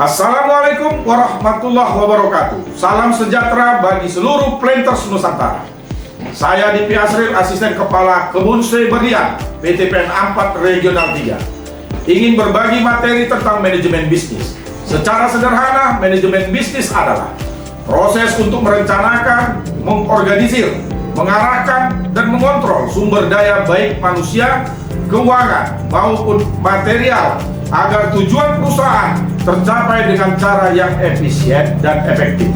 Assalamualaikum warahmatullahi wabarakatuh. Salam sejahtera bagi seluruh planters Nusantara. Saya Dipi Asril, Asisten Kepala Kebun Sri Berlian, PT PN 4 Regional 3. Ingin berbagi materi tentang manajemen bisnis. Secara sederhana, manajemen bisnis adalah proses untuk merencanakan, mengorganisir, mengarahkan, dan mengontrol sumber daya baik manusia, keuangan, maupun material agar tujuan perusahaan tercapai dengan cara yang efisien dan efektif.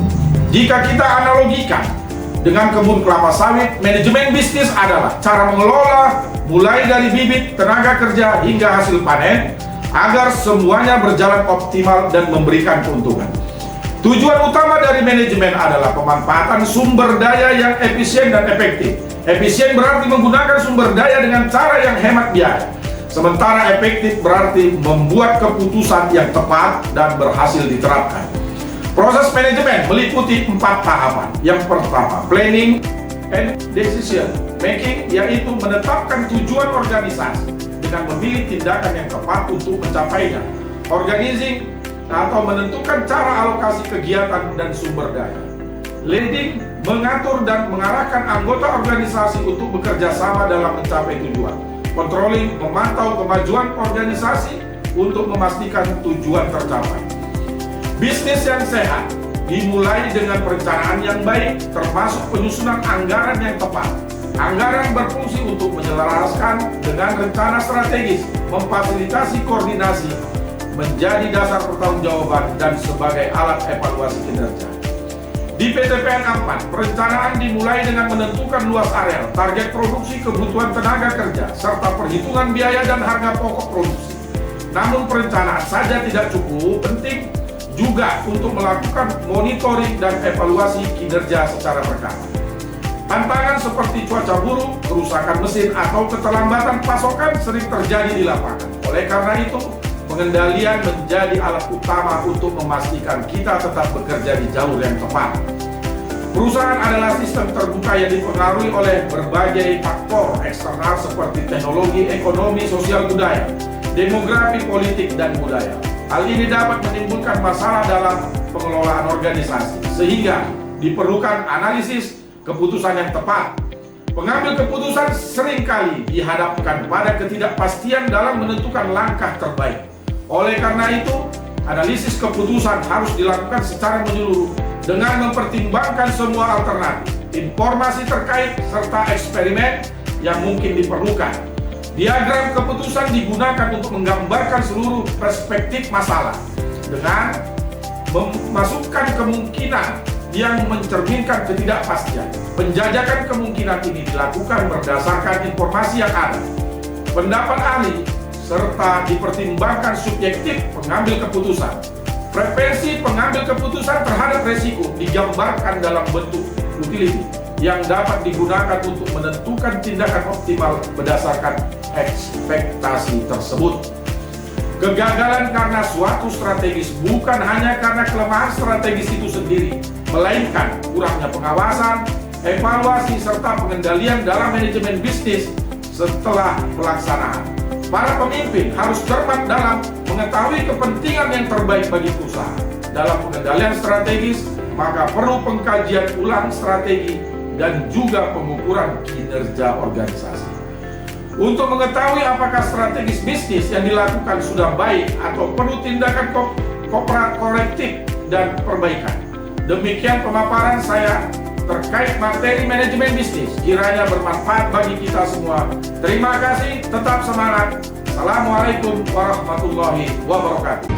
Jika kita analogikan dengan kebun kelapa sawit, manajemen bisnis adalah cara mengelola mulai dari bibit, tenaga kerja, hingga hasil panen agar semuanya berjalan optimal dan memberikan keuntungan. Tujuan utama dari manajemen adalah pemanfaatan sumber daya yang efisien dan efektif. Efisien berarti menggunakan sumber daya dengan cara yang hemat biaya. Sementara efektif berarti membuat keputusan yang tepat dan berhasil diterapkan. Proses manajemen meliputi 4 tahapan. Yang pertama, planning and decision making, yaitu menetapkan tujuan organisasi dengan memilih tindakan yang tepat untuk mencapainya. Organizing atau menentukan cara alokasi kegiatan dan sumber daya. Leading, mengatur dan mengarahkan anggota organisasi untuk bekerja sama dalam mencapai tujuan. Controlling, memantau kemajuan organisasi untuk memastikan tujuan tercapai. Bisnis yang sehat dimulai dengan perencanaan yang baik, termasuk penyusunan anggaran yang tepat. Anggaran berfungsi untuk menyelaraskan dengan rencana strategis, memfasilitasi koordinasi, menjadi dasar pertanggungjawaban dan sebagai alat evaluasi kinerja. Di PT PN 4, perencanaan dimulai dengan menentukan luas areal, target produksi, kebutuhan tenaga kerja, serta perhitungan biaya dan harga pokok produksi. Namun perencanaan saja tidak cukup, penting juga untuk melakukan monitoring dan evaluasi kinerja secara berkala. Tantangan seperti cuaca buruk, kerusakan mesin, atau keterlambatan pasokan sering terjadi di lapangan. Oleh karena itu, pengendalian menjadi alat utama untuk memastikan kita tetap bekerja di jalur yang tepat. Perusahaan adalah sistem terbuka yang dipengaruhi oleh berbagai faktor eksternal seperti teknologi, ekonomi, sosial budaya, demografi, politik, dan budaya. Hal ini dapat menimbulkan masalah dalam pengelolaan organisasi, sehingga diperlukan analisis keputusan yang tepat. Pengambil keputusan seringkali dihadapkan pada ketidakpastian dalam menentukan langkah terbaik. Oleh karena itu, analisis keputusan harus dilakukan secara menyeluruh dengan mempertimbangkan semua alternatif, informasi terkait, serta eksperimen yang mungkin diperlukan. Diagram keputusan digunakan untuk menggambarkan seluruh perspektif masalah dengan memasukkan kemungkinan yang mencerminkan ketidakpastian. Penjajakan kemungkinan ini dilakukan berdasarkan informasi yang ada, pendapat ahli, serta dipertimbangkan subjektif pengambil keputusan. Frekuensi pengambil keputusan terhadap resiko digambarkan dalam bentuk utility yang dapat digunakan untuk menentukan tindakan optimal berdasarkan ekspektasi tersebut. Kegagalan karena suatu strategis bukan hanya karena kelemahan strategis itu sendiri, melainkan kurangnya pengawasan, evaluasi, serta pengendalian dalam manajemen bisnis setelah pelaksanaan. Para pemimpin harus cermat dalam mengetahui kepentingan yang terbaik bagi perusahaan. Dalam pengendalian strategis, maka perlu pengkajian ulang strategi dan juga pengukuran kinerja organisasi. Untuk mengetahui apakah strategis bisnis yang dilakukan sudah baik atau perlu tindakan korektif dan perbaikan. Demikian pemaparan saya terkait materi manajemen bisnis, kiranya bermanfaat bagi kita semua. Terima kasih, tetap semangat. Assalamualaikum warahmatullahi wabarakatuh.